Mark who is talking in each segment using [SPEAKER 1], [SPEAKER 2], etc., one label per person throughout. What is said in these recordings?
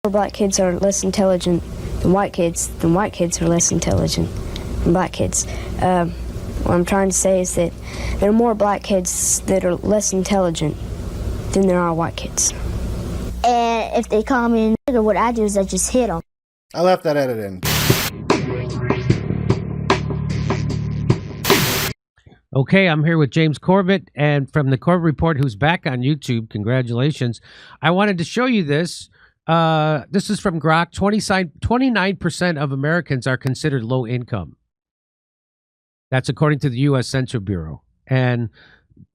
[SPEAKER 1] Black kids are less intelligent than white kids are less intelligent than black kids. What I'm trying to say is that there are more black kids that are less intelligent than there are white kids.
[SPEAKER 2] And if they call me a nigger, what I do is I just hit them.
[SPEAKER 3] I left that edit in.
[SPEAKER 4] Okay, I'm here with James Corbett, and from the Corbett Report, who's back on YouTube. Congratulations. I wanted to show you this. This is from Grok. 29% of Americans are considered low income. That's according to the U.S. Census Bureau. And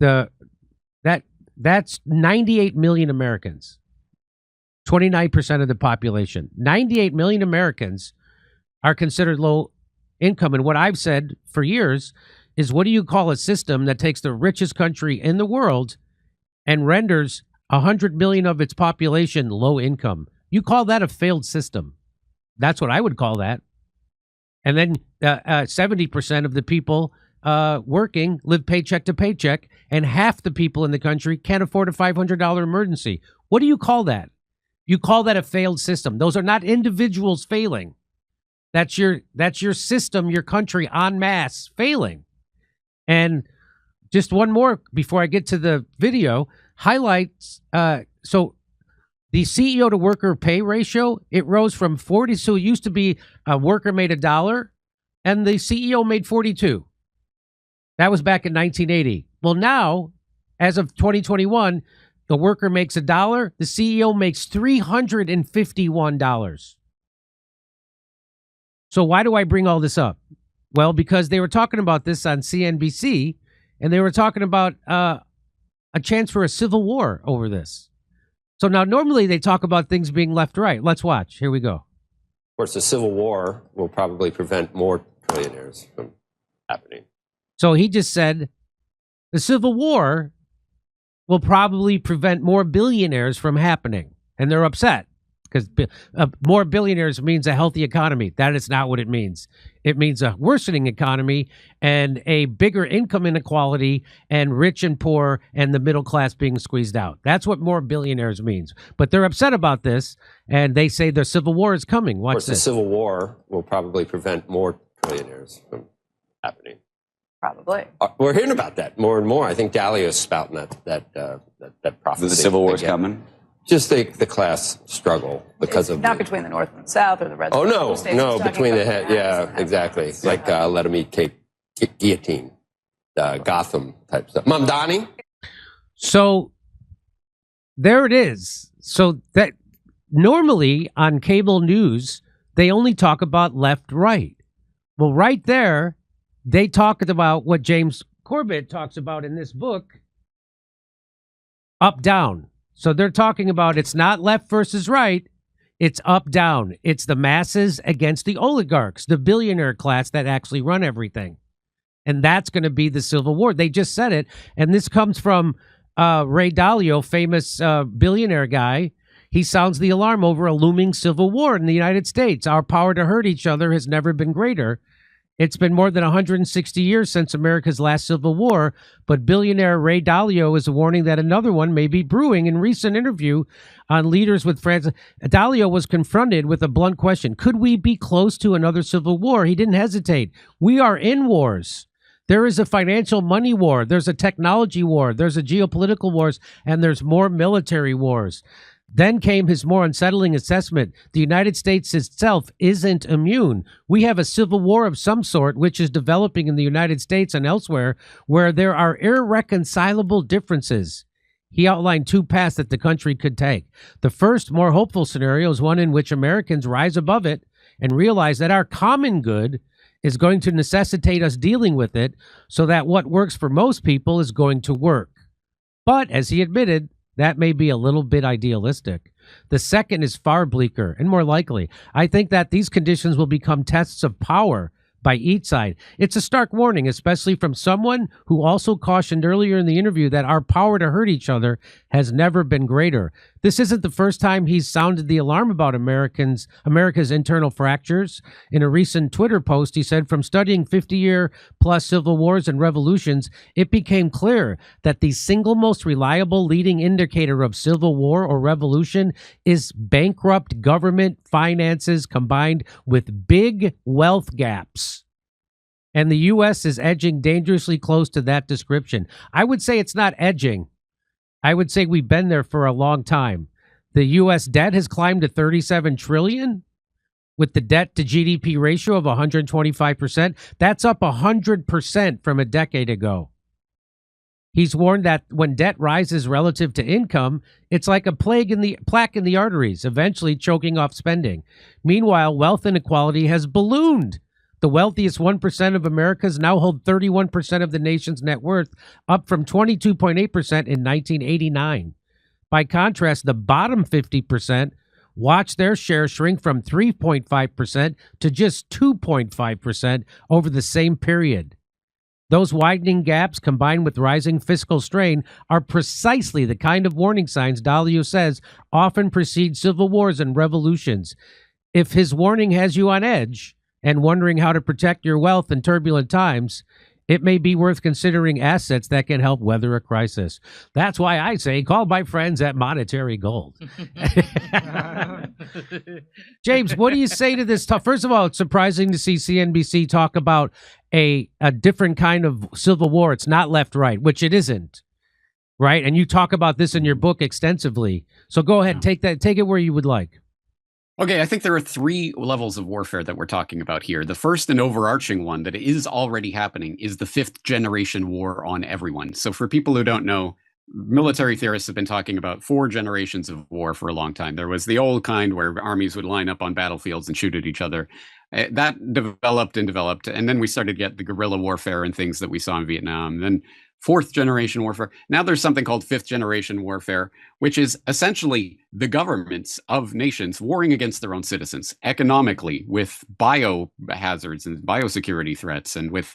[SPEAKER 4] that's 98 million Americans. 29% of the population. 98 million Americans are considered low income. And what I've said for years is, what do you call a system that takes the richest country in the world and renders 100 million of its population low income? You call that a failed system. That's what I would call that. And then 70% of the people working live paycheck to paycheck, and half the people in the country can't afford a $500 emergency. What do you call that? You call that a failed system. Those are not individuals failing. That's your system, your country en masse failing. And just one more before I get to the video, highlights. So the CEO to worker pay ratio, it rose from 40. So it used to be a worker made $1 and the CEO made 42. That was back in 1980. Well, now, as of 2021, the worker makes $1, the CEO makes $351. So why do I bring all this up? Well, because they were talking about this on CNBC, and they were talking about a chance for a civil war over this. So now normally they talk about things being left-right. Let's watch. Here we go.
[SPEAKER 5] Of course, a civil war will probably prevent more trillionaires from happening.
[SPEAKER 4] So he just said the civil war will probably prevent more billionaires from happening. And they're upset because more billionaires means a healthy economy. That is not what it means. It means a worsening economy and a bigger income inequality and rich and poor and the middle class being squeezed out. That's what more billionaires means. But they're upset about this, and they say the civil war is coming. Watch this.
[SPEAKER 5] The civil war will probably prevent more trillionaires from happening.
[SPEAKER 6] Probably.
[SPEAKER 5] We're hearing about that more and more. I think Dalio is spouting that prophecy.
[SPEAKER 7] The civil war is coming?
[SPEAKER 5] Just the class struggle because of
[SPEAKER 6] not between the North and the South or the red.
[SPEAKER 5] Oh no, between the head. Yeah, exactly. Like let them eat cake, guillotine, Gotham type stuff. Mamdani.
[SPEAKER 4] So there it is. So that normally on cable news they only talk about left, right. Well, right there they talked about what James Corbett talks about in this book, up, down. So they're talking about it's not left versus right, it's up, down. It's the masses against the oligarchs, the billionaire class that actually run everything. And that's going to be the civil war. They just said it. And this comes from Ray Dalio, famous billionaire guy. He sounds the alarm over a looming civil war in the United States. Our power to hurt each other has never been greater. It's been more than 160 years since America's last civil war, but billionaire Ray Dalio is warning that another one may be brewing. In recent interview on Leaders with France, Dalio was confronted with a blunt question. Could we be close to another civil war? He didn't hesitate. We are in wars. There is a financial money war. There's a technology war. There's a geopolitical wars, and there's more military wars. Then came his more unsettling assessment. The United States itself isn't immune. We have a civil war of some sort, which is developing in the United States and elsewhere, where there are irreconcilable differences. He outlined two paths that the country could take. The first, more hopeful scenario, is one in which Americans rise above it and realize that our common good is going to necessitate us dealing with it, so that what works for most people is going to work. But, as he admitted, that may be a little bit idealistic. The second is far bleaker and more likely. I think that these conditions will become tests of power by each side. It's a stark warning, especially from someone who also cautioned earlier in the interview that our power to hurt each other has never been greater. This isn't the first time he's sounded the alarm about America's internal fractures. In a recent Twitter post, he said, from studying 50-year-plus civil wars and revolutions, it became clear that the single most reliable leading indicator of civil war or revolution is bankrupt government finances combined with big wealth gaps. And the U.S. is edging dangerously close to that description. I would say it's not edging. I would say we've been there for a long time. The U.S. debt has climbed to $37 trillion with the debt to GDP ratio of 125%. That's up 100% from a decade ago. He's warned that when debt rises relative to income, it's like a plaque in the arteries, eventually choking off spending. Meanwhile, wealth inequality has ballooned. The wealthiest 1% of Americans now hold 31% of the nation's net worth, up from 22.8% in 1989. By contrast, the bottom 50% watch their share shrink from 3.5% to just 2.5% over the same period. Those widening gaps, combined with rising fiscal strain, are precisely the kind of warning signs Dalio says often precede civil wars and revolutions. If his warning has you on edge and wondering how to protect your wealth in turbulent times, it may be worth considering assets that can help weather a crisis. That's why I say call my friends at Monetary Gold. James, what do you say to this? First of all, it's surprising to see CNBC talk about a different kind of civil war. It's not left-right, which it isn't, right? And you talk about this in your book extensively. So go ahead, take it where you would like.
[SPEAKER 3] Okay, I think there are three levels of warfare that we're talking about here. The first and overarching one that is already happening is the fifth generation war on everyone. So for people who don't know, military theorists have been talking about 4 generations of war for a long time. There was the old kind where armies would line up on battlefields and shoot at each other. That developed, and then we started to get the guerrilla warfare and things that we saw in Vietnam. Then 4th generation warfare. Now there's something called 5th generation warfare, which is essentially the governments of nations warring against their own citizens economically with biohazards and biosecurity threats and with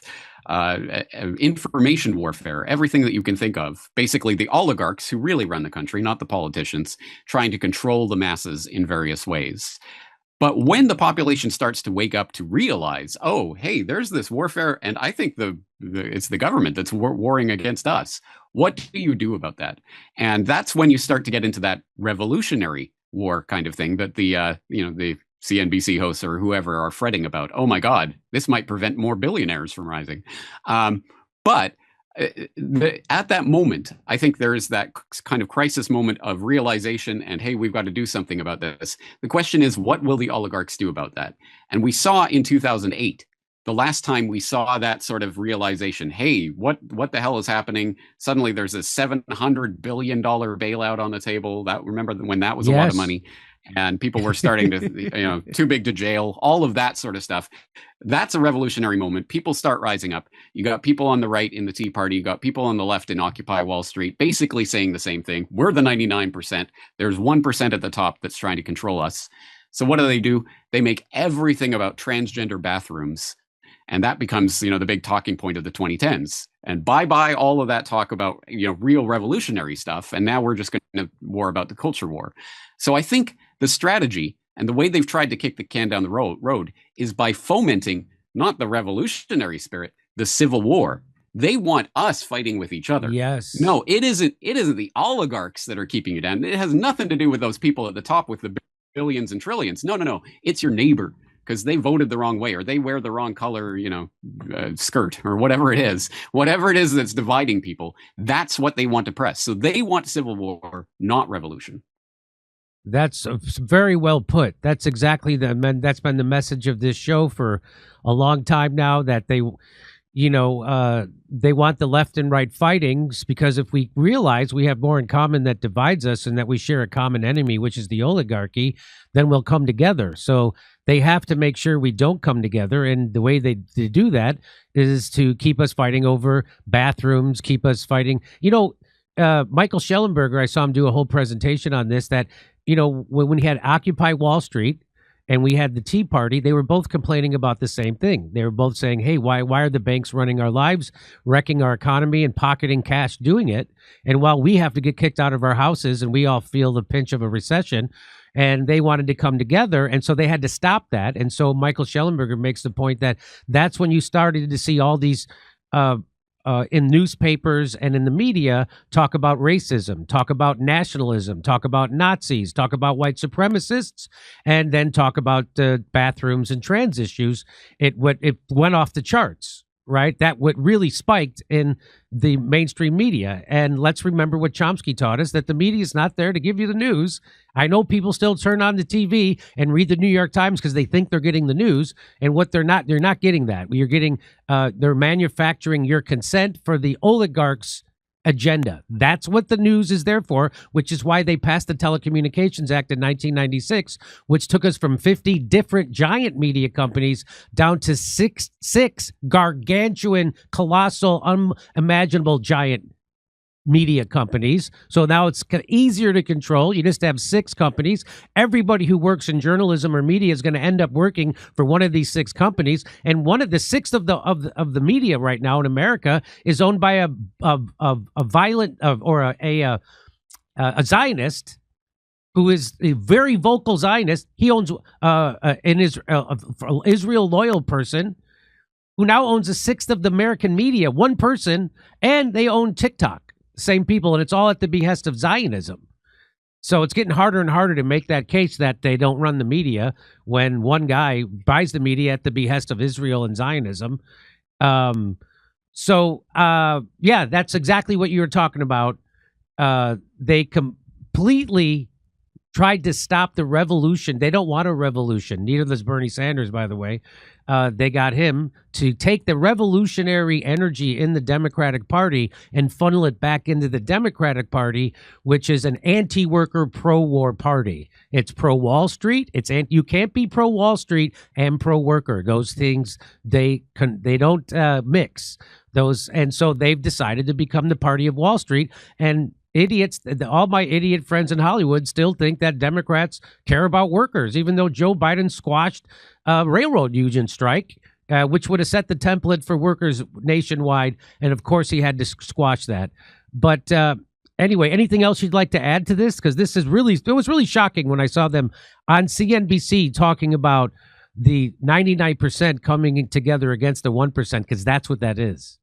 [SPEAKER 3] information warfare, everything that you can think of. Basically, the oligarchs who really run the country, not the politicians, trying to control the masses in various ways. But when the population starts to wake up to realize, oh, hey, there's this warfare, and I think it's the government that's warring against us. What do you do about that? And that's when you start to get into that revolutionary war kind of thing that the CNBC hosts or whoever are fretting about. Oh my God, this might prevent more billionaires from rising. But at that moment, I think there is that kind of crisis moment of realization and, hey, we've got to do something about this. The question is, what will the oligarchs do about that? And we saw in 2008, the last time we saw that sort of realization, hey, what the hell is happening? Suddenly there's a $700 billion bailout on the table. Remember when that was a lot of money? And people were starting to, too big to jail, all of that sort of stuff. That's a revolutionary moment. People start rising up. You got people on the right in the Tea Party. You got people on the left in Occupy Wall Street, basically saying the same thing. We're the 99%. There's 1% at the top that's trying to control us. So what do? They make everything about transgender bathrooms. And that becomes, the big talking point of the 2010s. And bye-bye all of that talk about, real revolutionary stuff. And now we're just going to war about the culture war. So I think the strategy and the way they've tried to kick the can down the road is by fomenting not the revolutionary spirit, the civil war. They want us fighting with each other.
[SPEAKER 4] Yes.
[SPEAKER 3] No, it isn't the oligarchs that are keeping you down. It has nothing to do with those people at the top with the billions and trillions. No. It's your neighbor because they voted the wrong way or they wear the wrong color, skirt or whatever it is. Whatever it is that's dividing people, that's what they want to press. So they want civil war, not revolution.
[SPEAKER 4] That's very well put. That's exactly that's been the message of this show for a long time now, that they want the left and right fighting, because if we realize we have more in common that divides us and that we share a common enemy, which is the oligarchy, then we'll come together. So they have to make sure we don't come together. And the way they do that is to keep us fighting over bathrooms, keep us fighting. Michael Schellenberger, I saw him do a whole presentation on this, that when he had Occupy Wall Street and we had the Tea Party, they were both complaining about the same thing. They were both saying, hey, why are the banks running our lives, wrecking our economy and pocketing cash doing it? And while we have to get kicked out of our houses and we all feel the pinch of a recession, and they wanted to come together, and so they had to stop that. And so Michael Schellenberger makes the point that that's when you started to see all these in newspapers and in the media talk about racism, talk about nationalism, talk about Nazis, talk about white supremacists, and then talk about bathrooms and trans issues. It went off the charts, right? That what really spiked in the mainstream media. And let's remember what Chomsky taught us, that the media is not there to give you the news. I know people still turn on the TV and read the New York Times because they think they're getting the news, and what they're not getting that. You're getting, they're manufacturing your consent for the oligarchs' agenda. That's what the news is there for, which is why they passed the Telecommunications Act in 1996, which took us from 50 different giant media companies down to six gargantuan, colossal, unimaginable giant media companies. So now it's easier to control. You just have 6 companies. Everybody who works in journalism or media is going to end up working for one of these 6 companies. And one of the 6 of the media right now in America is owned by a violent or a Zionist who is a very vocal Zionist. He owns an Israel loyal person who now owns 1/6 of the American media. One person, and they own TikTok. Same people, and it's all at the behest of Zionism. So it's getting harder and harder to make that case that they don't run the media when one guy buys the media at the behest of Israel and Zionism. Yeah, that's exactly what you were talking about. They completely tried to stop the revolution. They don't want a revolution. Neither does Bernie Sanders, by the way. They got him to take the revolutionary energy in the Democratic Party and funnel it back into the Democratic Party, which is an anti-worker, pro-war party. It's pro-Wall Street. You can't be pro-Wall Street and pro-worker. Those things, they don't mix. And so they've decided to become the party of Wall Street. And idiots, all my idiot friends in Hollywood still think that Democrats care about workers, even though Joe Biden squashed railroad union strike, which would have set the template for workers nationwide. And of course, he had to squash that. But anyway, anything else you'd like to add to this? Because it was really shocking when I saw them on CNBC talking about the 99% coming together against the 1%, because that's what that is.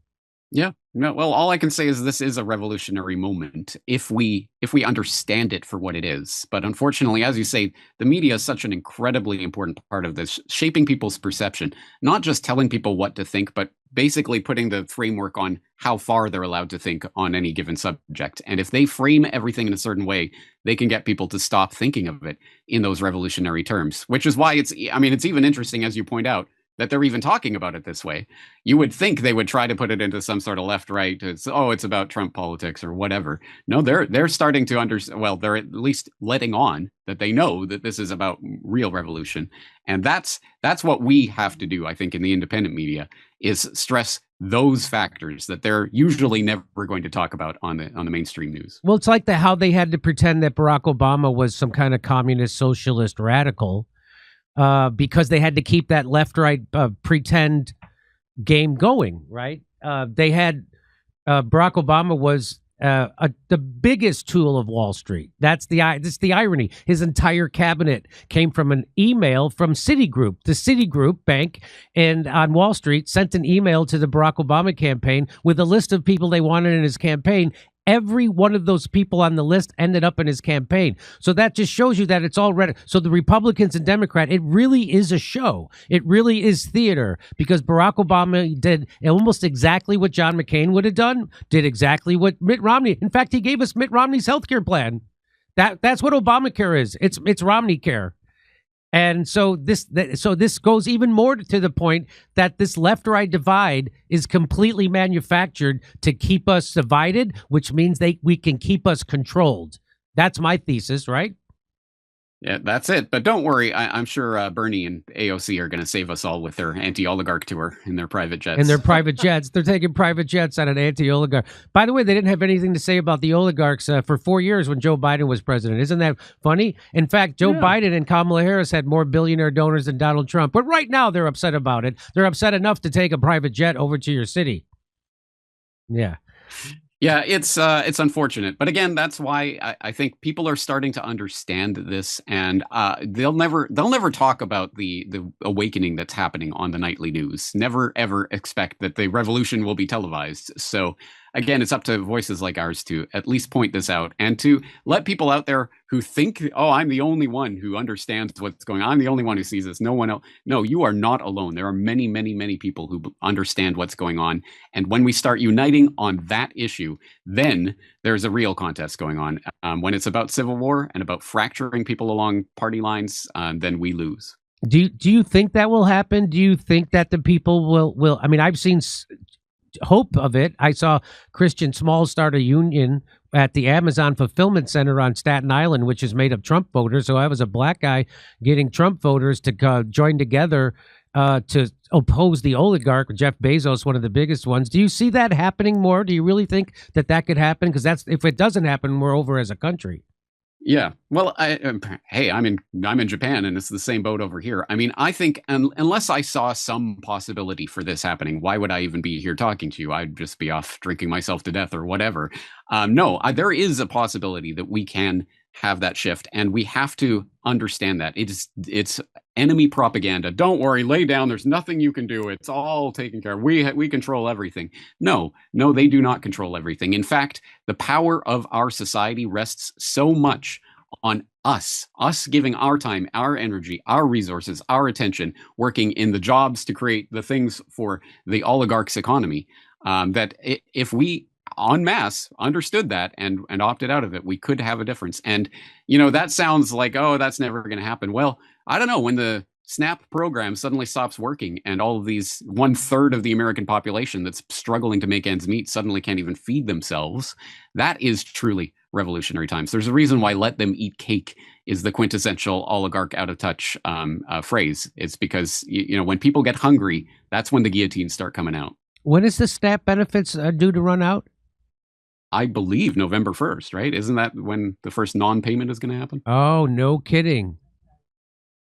[SPEAKER 3] Yeah. No, well, all I can say is this is a revolutionary moment if we understand it for what it is. But unfortunately, as you say, the media is such an incredibly important part of this, shaping people's perception, not just telling people what to think, but basically putting the framework on how far they're allowed to think on any given subject. And if they frame everything in a certain way, they can get people to stop thinking of it in those revolutionary terms, which is why it's even interesting, as you point out, that they're even talking about it this way. You would think they would try to put it into some sort of left-right. It's about Trump politics or whatever. No, they're starting to understand. Well, they're at least letting on that they know that this is about real revolution, and that's what we have to do. I think in the independent media is stress those factors that they're usually never going to talk about on the mainstream news.
[SPEAKER 4] Well, it's like how they had to pretend that Barack Obama was some kind of communist socialist radical. Because they had to keep that left-right pretend game going, right? They had Barack Obama was the biggest tool of Wall Street. That's the irony. His entire cabinet came from an email from Citigroup. The Citigroup bank and on Wall Street sent an email to the Barack Obama campaign with a list of people they wanted in his campaign. Every one of those people on the list ended up in his campaign. So that just shows you that it's all ready. So the Republicans and Democrat, it really is a show. It really is theater, because Barack Obama did almost exactly what John McCain would have done, did exactly what Mitt Romney. In fact, he gave us Mitt Romney's healthcare plan. That's what Obamacare is. It's Romney care. And so this goes even more to the point that this left-right divide is completely manufactured to keep us divided, which means we can keep us controlled. That's my thesis, right?
[SPEAKER 3] Yeah, that's it. But don't worry. I'm sure Bernie and AOC are going to save us all with their anti-oligarch tour in their private jets.
[SPEAKER 4] In their private jets. They're taking private jets on an anti-oligarch. By the way, they didn't have anything to say about the oligarchs for 4 years when Joe Biden was president. Isn't that funny? In fact, Joe Biden and Kamala Harris had more billionaire donors than Donald Trump. But right now, they're upset about it. They're upset enough to take a private jet over to your city. Yeah.
[SPEAKER 3] Yeah, it's unfortunate, but again, that's why I think people are starting to understand this, and they'll never talk about the awakening that's happening on the nightly news. Never ever expect that the revolution will be televised. So again, it's up to voices like ours to at least point this out and to let people out there who think, oh, I'm the only one who understands what's going on. I'm the only one who sees this. No one else. No, you are not alone. There are many, many, many people who understand what's going on. And when we start uniting on that issue, then there's a real contest going on. When it's about civil war and about fracturing people along party lines, then we lose.
[SPEAKER 4] Do you think that will happen? Do you think that the people will? I mean, I've seen hope of it. I saw Christian Smalls start a union at the Amazon Fulfillment Center on Staten Island, which is made of Trump voters. So I was a black guy getting Trump voters to join together to oppose the oligarch, Jeff Bezos, one of the biggest ones. Do you see that happening more? Do you really think that could happen? Because if it doesn't happen, we're over as a country.
[SPEAKER 3] Yeah. Well, hey, I'm in Japan, and it's the same boat over here. I mean, I think unless I saw some possibility for this happening, why would I even be here talking to you? I'd just be off drinking myself to death or whatever. No, there is a possibility that we can have that shift, and we have to understand that it's enemy propaganda. Don't worry, lay down. There's nothing you can do. It's all taken care of. We control everything. No, they do not control everything. In fact, the power of our society rests so much on us giving our time, our energy, our resources, our attention, working in the jobs to create the things for the oligarch's economy, that if we en masse understood that and opted out of it, we could have a difference. And, that sounds like, oh, that's never going to happen. Well, I don't know, when the SNAP program suddenly stops working and all of these 1/3 of the American population that's struggling to make ends meet suddenly can't even feed themselves, that is truly revolutionary times. There's a reason why "let them eat cake" is the quintessential oligarch out of touch phrase. It's because, when people get hungry, that's when the guillotines start coming out.
[SPEAKER 4] When is the SNAP benefits due to run out?
[SPEAKER 3] I believe November 1st, right? Isn't that when the first non-payment is going to happen?
[SPEAKER 4] Oh, no kidding.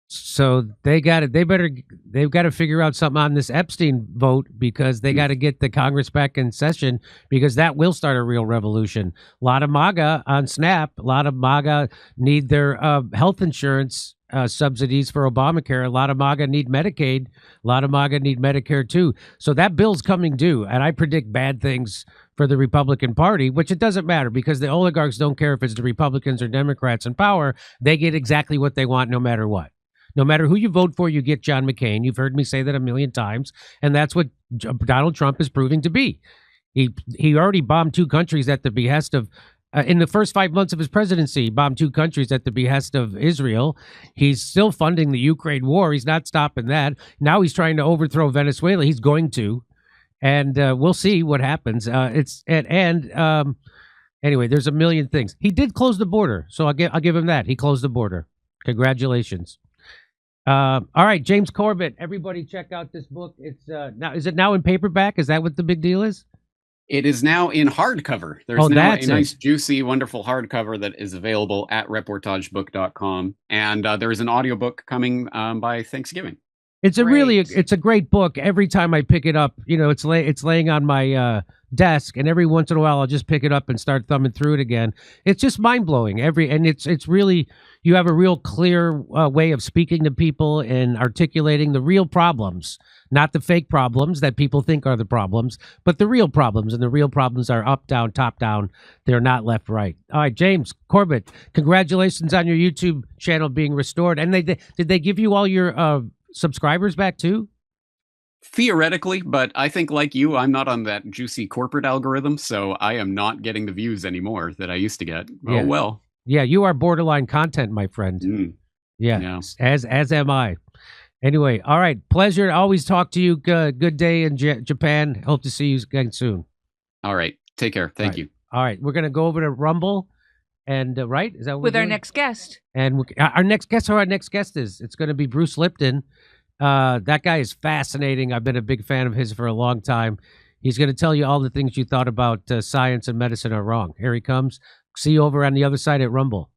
[SPEAKER 4] So they've got to figure out something on this Epstein vote, because they got to get the Congress back in session, because that will start a real revolution. A lot of MAGA on SNAP, a lot of MAGA need their health insurance subsidies for Obamacare. A lot of MAGA need Medicaid. A lot of MAGA need Medicare too. So that bill's coming due, and I predict bad things for the Republican Party, which it doesn't matter, because the oligarchs don't care if it's the Republicans or Democrats in power. They get exactly what they want no matter what. No matter who you vote for, you get John McCain. You've heard me say that a million times, and that's what Donald Trump is proving to be. He already bombed 2 countries at the behest of, in the first 5 months of his presidency, bombed 2 countries at the behest of Israel. He's still funding the Ukraine war. He's not stopping that. Now he's trying to overthrow Venezuela. He's going to, and we'll see what happens. Anyway, there's a million things. He did close the border, so I'll give him that. He closed the border. Congratulations. All right, James Corbett. Everybody, check out this book. It's now. Is it now in paperback? Is that what the big deal is?
[SPEAKER 3] It is now in hardcover. There's now a nice, juicy, wonderful hardcover that is available at reportagebook.com, and there is an audiobook coming by Thanksgiving.
[SPEAKER 4] It's a great book. Every time I pick it up, it's laying on my desk, and every once in a while I'll just pick it up and start thumbing through it again. It's just mind blowing. And it's really, you have a real clear way of speaking to people and articulating the real problems, not the fake problems that people think are the problems, but the real problems. And the real problems are up, down, top, down. They're not left, right. All right, James Corbett, congratulations on your YouTube channel being restored. And did they give you all your subscribers back too?
[SPEAKER 3] Theoretically, but I think, like you, I'm not on that juicy corporate algorithm, so I am not getting the views anymore that I used to get.
[SPEAKER 4] Yeah.
[SPEAKER 3] Oh well.
[SPEAKER 4] Yeah, you are borderline content, my friend. Yeah, as am I. Anyway, all right. Pleasure to always talk to you. Good day in Japan. Hope to see you again soon.
[SPEAKER 3] All right. Take care. Thank you.
[SPEAKER 4] All right. We're going to go over to Rumble. And right, is that what
[SPEAKER 7] With
[SPEAKER 4] we're
[SPEAKER 7] our
[SPEAKER 4] doing?
[SPEAKER 7] next guest.
[SPEAKER 4] And our next guest, who our next guest is, it's going to be Bruce Lipton. That guy is fascinating. I've been a big fan of his for a long time. He's going to tell you all the things you thought about science and medicine are wrong. Here he comes. See you over on the other side at Rumble.